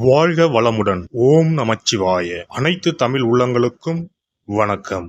வாழ்க வளமுடன். ஓம் நமச்சிவாய. அனைத்து தமிழ் உள்ளங்களுக்கும் வணக்கம்.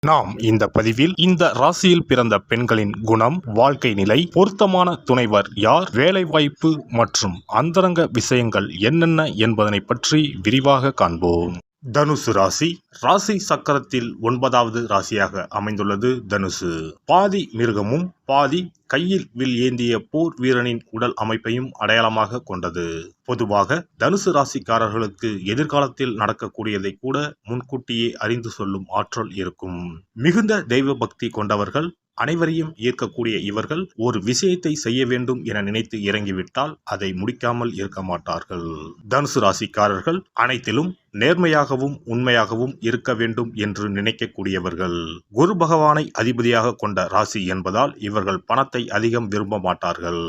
நாம் இந்த பதிவில் இந்த ராசியில் பிறந்த பெண்களின் குணம், வாழ்க்கை நிலை, பொருத்தமான துணைவர் யார், வேலைவாய்ப்பு மற்றும் அந்தரங்க விஷயங்கள் என்னென்ன என்பதனை பற்றி விரிவாக காண்போம். தனுசு ராசி. ராசி சக்கரத்தில் 9வது ராசியாக அமைந்துள்ளது தனுசு. பாதி மிருகமும் பாதி கையில் வில் ஏந்திய போர் வீரனின் உடல் அமைப்பையும் அடையாளமாக கொண்டது. பொதுவாக தனுசு ராசிக்காரர்களுக்கு எதிர்காலத்தில் நடக்கக்கூடியதை கூட முன்கூட்டியே அறிந்து சொல்லும் ஆற்றல் இருக்கும். மிகுந்த தெய்வ பக்தி கொண்டவர்கள், அனைவரையும் ஈர்க்கக்கூடிய இவர்கள் ஒரு விஷயத்தை செய்ய வேண்டும் என நினைத்து இறங்கிவிட்டால் அதை முடிக்காமல் இருக்க மாட்டார்கள். தனுசு ராசிக்காரர்கள் அனைத்திலும் நேர்மையாகவும் உண்மையாகவும் இருக்க வேண்டும் என்று நினைக்கக்கூடியவர்கள். குரு பகவானை அதிபதியாக கொண்ட ராசி என்பதால் இவர்கள் பணத்தை அதிகம் விரும்ப மாட்டார்கள்.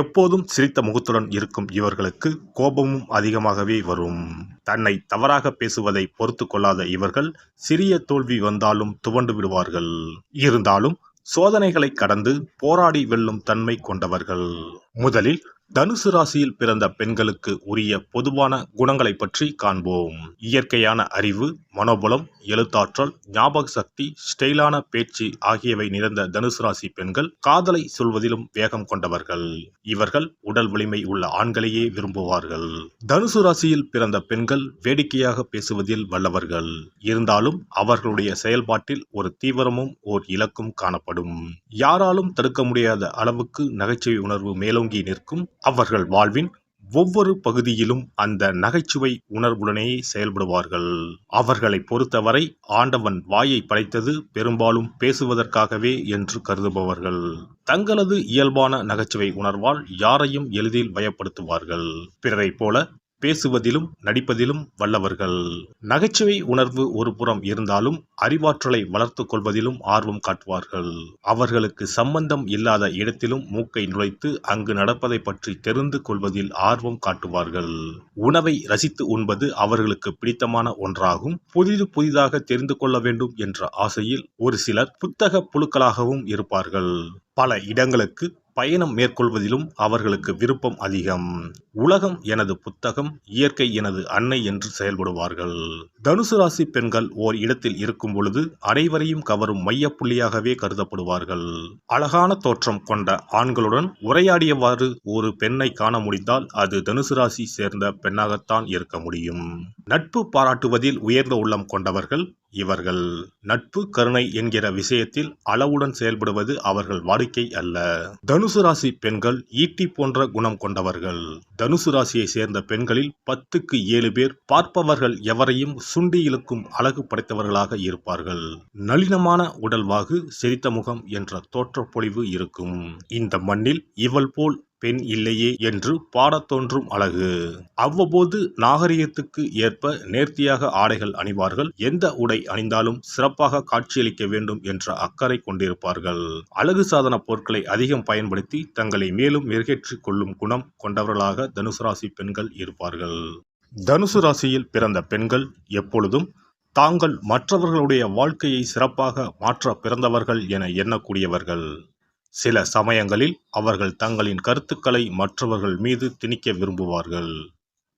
எப்போதும் சிரித்த முகத்துடன் இருக்கும் இவர்களுக்கு கோபமும் அதிகமாகவே வரும். தன்னை தவறாக பேசுவதை பொறுத்து கொள்ளாத இவர்கள் சிறிய தோல்வி வந்தாலும் துவண்டு விடுவார்கள். இருந்தாலும் சோதனைகளை கடந்து போராடி வெல்லும் தன்மை கொண்டவர்கள். முதலில் தனுசு ராசியில் பிறந்த பெண்களுக்கு உரிய பொதுவான குணங்களை பற்றி காண்போம். இயற்கையான அறிவு, மனோபலம், எழுத்தாற்றல், ஞாபக சக்தி, ஸ்டைலான பேச்சு ஆகியவை நிறைந்த தனுசு ராசி பெண்கள் காதலை சொல்வதிலும் வேகம் கொண்டவர்கள். இவர்கள் உடல் வலிமை உள்ள ஆண்களையே விரும்புவார்கள். தனுசு ராசியில் பிறந்த பெண்கள் வேடிக்கையாக பேசுவதில் வல்லவர்கள். இருந்தாலும் அவர்களுடைய செயல்பாட்டில் ஒரு தீவிரமும் ஓர் இலக்கும் காணப்படும். யாராலும் தடுக்க முடியாத அளவுக்கு நகைச்சுவை உணர்வு மேலோங்கி நிற்கும். அவர்கள் வாழ்வின் ஒவ்வொரு பகுதியிலும் அந்த நகைச்சுவை உணர்வுடனே செயல்படுவார்கள். அவர்களை பொறுத்தவரை ஆண்டவன் வாயை படைத்தது பெரும்பாலும் பேசுவதற்காகவே என்று கருதுபவர்கள். தங்களது இயல்பான நகைச்சுவை உணர்வால் யாரையும் எளிதில் பயப்படுத்துவார்கள். பிறரை போல பேசுவதிலும் நடிப்பதிலும் வல்லவர்கள். நகைச்சுவை உணர்வு ஒரு புறம் இருந்தாலும் அறிவாற்றலை வளர்த்து கொள்வதிலும் ஆர்வம் காட்டுவார்கள். அவர்களுக்கு சம்பந்தம் இல்லாத இடத்திலும் மூக்கை நுழைத்து அங்கு நடப்பதை பற்றி தெரிந்து கொள்வதில் ஆர்வம் காட்டுவார்கள். உணவை ரசித்து உண்பது அவர்களுக்கு பிடித்தமான ஒன்றாகும். புதிதாக தெரிந்து கொள்ள வேண்டும் என்ற ஆசையில் ஒரு சிலர் புத்தக புழுக்களாகவும் இருப்பார்கள். பல இடங்களுக்கு பயணம் மேற்கொள்வதிலும் அவர்களுக்கு விருப்பம் அதிகம். உலகம் எனது புத்தகம், இயற்கை எனது அன்னை என்று செயல்படுவார்கள். தனுசு ராசி பெண்கள் ஓர் இடத்தில் இருக்கும் பொழுது அனைவரையும் கவரும் மையப்புள்ளியாகவே கருதப்படுவார்கள். அழகான தோற்றம் கொண்ட ஆண்களுடன் உரையாடியவாறு ஒரு பெண்ணை காண முடிந்தால் அது தனுசு ராசி சேர்ந்த பெண்ணாகத்தான் இருக்க முடியும். நட்பு பாராட்டுவதில் உயர்ந்த உள்ளம் கொண்டவர்கள் இவர்கள். நட்பு, கருணை என்கிற விஷயத்தில் அளவுடன் செயல்படுவது அவர்கள் வாடிக்கை அல்ல. தனுசு ராசி பெண்கள் ஈட்டி போன்ற குணம் கொண்டவர்கள். தனுசு ராசியை சேர்ந்த பெண்களில் 10க்கு 7 பேர் பார்ப்பவர்கள் எவரையும் சுண்டி இழுக்கும் அழகு படைத்தவர்களாக இருப்பார்கள். நளினமான உடல்வாகு, சிரித்த முகம் என்ற தோற்றப்பொழிவு இருக்கும். இந்த மண்ணில் இவள் போல் பெண் இல்லையே என்று பாடத் தோன்றும் அழகு. அவ்வப்போது நாகரிகத்துக்கு ஏற்ப நேர்த்தியாக ஆடைகள் அணிவார்கள். எந்த உடை அணிந்தாலும் சிறப்பாக காட்சியளிக்க வேண்டும் என்ற அக்கறை கொண்டிருப்பார்கள். அழகு சாதன பொருட்களை அதிகம் பயன்படுத்தி தங்களை மேலும் மெருகேற்றிக் கொள்ளும் குணம் கொண்டவர்களாக தனுசு ராசி பெண்கள் இருப்பார்கள். தனுசு ராசியில் பிறந்த பெண்கள் எப்பொழுதும் தாங்கள் மற்றவர்களுடைய வாழ்க்கையை சிறப்பாக மாற்ற பிறந்தவர்கள் என எண்ணக்கூடியவர்கள். சில சமயங்களில் அவர்கள் தங்களின் கருத்துக்களை மற்றவர்கள் மீது திணிக்க விரும்புவார்கள்.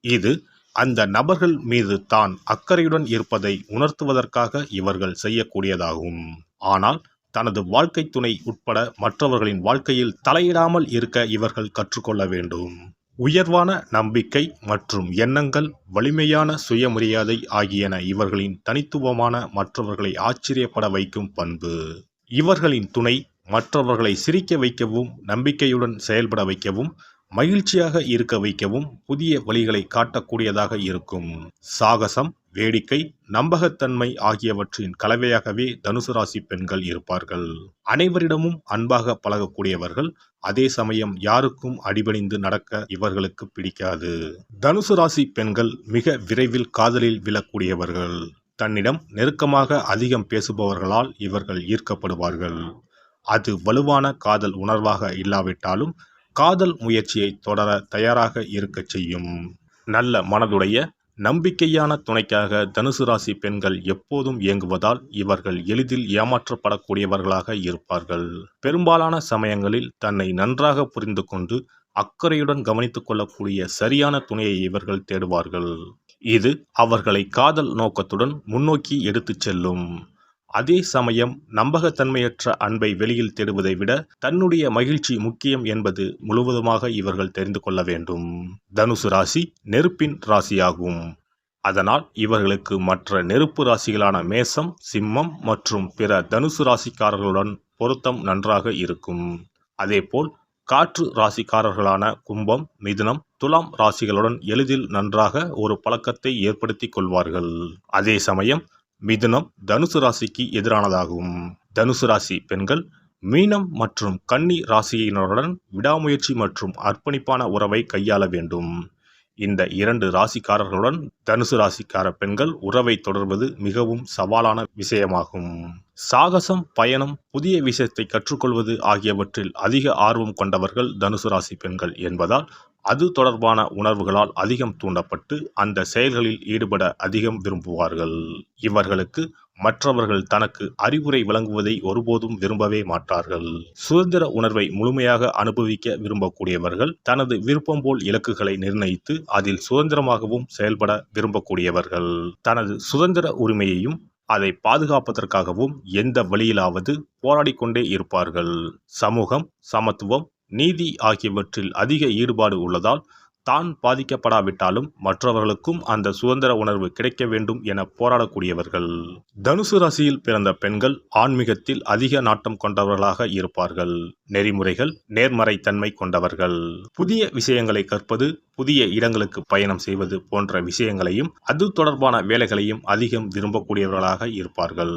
இது அந்த நபர்கள் மீது தான் அக்கறையுடன் இருப்பதை உணர்த்துவதற்காக இவர்கள் செய்யக்கூடியதாகும். ஆனால் தனது வாழ்க்கை துணை உட்பட மற்றவர்களின் வாழ்க்கையில் தலையிடாமல் இருக்க இவர்கள் கற்றுக்கொள்ள வேண்டும். உயர்வான நம்பிக்கை மற்றும் எண்ணங்கள், வலிமையான சுயமரியாதை ஆகியன இவர்களின் தனித்துவமான, மற்றவர்களை ஆச்சரியப்பட வைக்கும் பண்பு. இவர்களின் துணை மற்றவர்களை சிரிக்க வைக்கவும், நம்பிக்கையுடன் செயல்பட வைக்கவும், மகிழ்ச்சியாக இருக்க வைக்கவும் புதிய வழிகளை காட்டக்கூடியதாக இருக்கும். சாகசம், வேடிக்கை, நம்பகத்தன்மை ஆகியவற்றின் கலவையாகவே தனுசு ராசி பெண்கள் இருப்பார்கள். அனைவரிடமும் அன்பாக பழகக்கூடியவர்கள். அதே சமயம் யாருக்கும் அடிபணிந்து நடக்க இவர்களுக்கு பிடிக்காது. தனுசு ராசி பெண்கள் மிக விரைவில் காதலில் விழக்கூடியவர்கள். தன்னிடம் நெருக்கமாக அதிகம் பேசுபவர்களால் இவர்கள் ஈர்க்கப்படுவார்கள். அது வலுவான காதல் உணர்வாக இல்லாவிட்டாலும் காதல் முயற்சியை தொடர தயாராக இருக்க செய்யும். நல்ல மனதுடைய நம்பிக்கையான துணைக்காக தனுசு ராசி பெண்கள் எப்போதும் இயங்குவதால் இவர்கள் எளிதில் ஏமாற்றப்படக்கூடியவர்களாக இருப்பார்கள். பெரும்பாலான சமயங்களில் தன்னை நன்றாக புரிந்து கொண்டு அக்கறையுடன் கவனித்துக் கொள்ளக்கூடிய சரியான துணையை இவர்கள் தேடுவார்கள். இது அவர்களை காதல் நோக்கத்துடன் முன்னோக்கி எடுத்துச் செல்லும். அதே சமயம் நம்பகத்தன்மையற்ற அன்பை வெளியில் தேடுவதை விட தன்னுடைய மகிழ்ச்சி முக்கியம் என்பது முழுவதுமாக இவர்கள் தெரிந்து கொள்ள வேண்டும். தனுசு ராசி நெருப்பின் ராசியாகும். அதனால் இவர்களுக்கு மற்ற நெருப்பு ராசிகளான மேசம், சிம்மம் மற்றும் பிற தனுசு ராசிக்காரர்களுடன் பொருத்தம் நன்றாக இருக்கும். அதேபோல் காற்று ராசிக்காரர்களான கும்பம், மிதுனம், துலாம் ராசிகளுடன் எளிதில் நன்றாக ஒரு பழக்கத்தை ஏற்படுத்திக் கொள்வார்கள். அதே சமயம் மிதுனம் தனுசு ராசிக்கு எதிரானதாகும். தனுசு ராசி பெண்கள் மீனம் மற்றும் கன்னி ராசியினருடன் விடாமுயற்சி மற்றும் அர்ப்பணிப்பான உறவை கையாள வேண்டும். இந்த 2 ராசிக்காரர்களுடன் தனுசு ராசிக்கார பெண்கள் உறவை தொடர்வது மிகவும் சவாலான விஷயமாகும். சாகசம், பயணம், புதிய விஷயத்தை கற்றுக்கொள்வது ஆகியவற்றில் அதிக ஆர்வம் கொண்டவர்கள் தனுசு ராசி பெண்கள் என்பதால் அது தொடர்பான உணர்வுகளால் அதிகம் தூண்டப்பட்டு அந்த செயல்களில் ஈடுபட அதிகம் விரும்புவார்கள். இவர்களுக்கு மற்றவர்கள் தனக்கு அறிவுரை வழங்குவதை ஒருபோதும் விரும்பவே மாட்டார்கள். சுதந்திர உணர்வை முழுமையாக அனுபவிக்க விரும்பக்கூடியவர்கள் தனது விருப்பம் போல் இலக்குகளை நிர்ணயித்து அதில் சுதந்திரமாகவும் செயல்பட விரும்பக்கூடியவர்கள். தனது சுதந்திர உரிமையையும் அதை பாதுகாப்பதற்காகவும் எந்த வழியிலாவது போராடிக்கொண்டே இருப்பார்கள். சமூகம், சமத்துவம், நீதி ஆகியவற்றில் அதிக ஈடுபாடு உள்ளதால் தான் பாதிக்கப்படாவிட்டாலும் மற்றவர்களுக்கும் அந்த சுதந்திர உணர்வு கிடைக்க வேண்டும் என போராடக்கூடியவர்கள். தனுசு ராசியில் பிறந்த பெண்கள் ஆன்மீகத்தில் அதிக நாட்டம் கொண்டவர்களாக இருப்பார்கள். நெறிமுறைகள், நேர்மறைத்தன்மை கொண்டவர்கள். புதிய விஷயங்களை கற்பது, புதிய இடங்களுக்கு பயணம் செய்வது போன்ற விஷயங்களையும் அது தொடர்பான வேலைகளையும் அதிகம் விரும்பக்கூடியவர்களாக இருப்பார்கள்.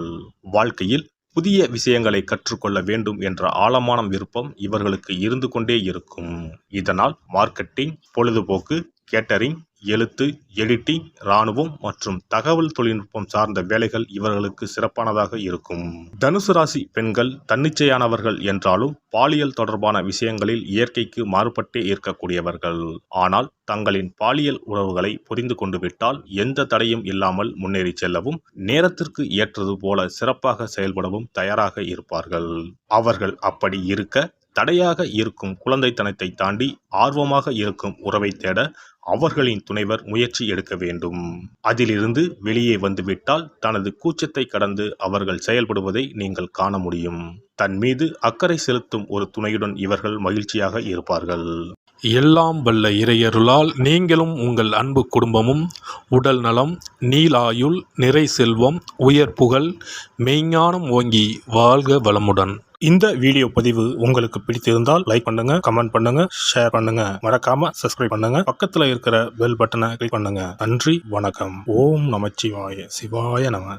வாழ்க்கையில் புதிய விஷயங்களை கற்றுக்கொள்ள வேண்டும் என்ற ஆழமான விருப்பம் இவர்களுக்கு இருந்து கொண்டே இருக்கும். இதனால் மார்க்கெட்டிங், பொழுதுபோக்கு, கேட்டரிங், எழுத்து, எடிட்டிங், இராணுவம் மற்றும் தகவல் தொழில்நுட்பம் சார்ந்த வேலைகள் இவர்களுக்கு சிறப்பானதாக இருக்கும். தனுசு ராசி பெண்கள் தன்னிச்சையானவர்கள் என்றாலும் பாலியல் தொடர்பான விஷயங்களில் இயற்கைக்கு மாறுபட்டே இருக்கக்கூடியவர்கள். ஆனால் தங்களின் பாலியல் உறவுகளை புரிந்து கொண்டு விட்டால் எந்த தடையும் இல்லாமல் முன்னேறி செல்லவும் நேரத்திற்கு ஏற்றது போல சிறப்பாக செயல்படவும் தயாராக இருப்பார்கள். அவர்கள் அப்படி இருக்க தடையாக இருக்கும் குழந்தைத்தனத்தை தாண்டி ஆர்வமாக இருக்கும் உறவை தேட அவர்களின் துணைவர் முயற்சி எடுக்க வேண்டும். அதிலிருந்து வெளியே வந்துவிட்டால் தனது கூச்சத்தை கடந்து அவர்கள் செயல்படுவதை நீங்கள் காண முடியும். தன் மீது அக்கறை செலுத்தும் ஒரு துணையுடன் இவர்கள் மகிழ்ச்சியாக இருப்பார்கள். எல்லாம் வல்ல இறையருளால் நீங்களும் உங்கள் அன்பு குடும்பமும் உடல் நலம், நீலாயுள், நிறை செல்வம், உயர் புகழ், மெய்ஞானம் ஓங்கி வாழ்க வளமுடன். இந்த வீடியோ பதிவு உங்களுக்கு பிடித்திருந்தால் லைக் பண்ணுங்க, கமெண்ட் பண்ணுங்க, ஷேர் பண்ணுங்க, மறக்காம சப்ஸ்கிரைப் பண்ணுங்க, பக்கத்துல இருக்கிற பெல் பட்டனை கிளிக் பண்ணுங்க. நன்றி, வணக்கம். ஓம் நமச்சிவாய, சிவாய நம.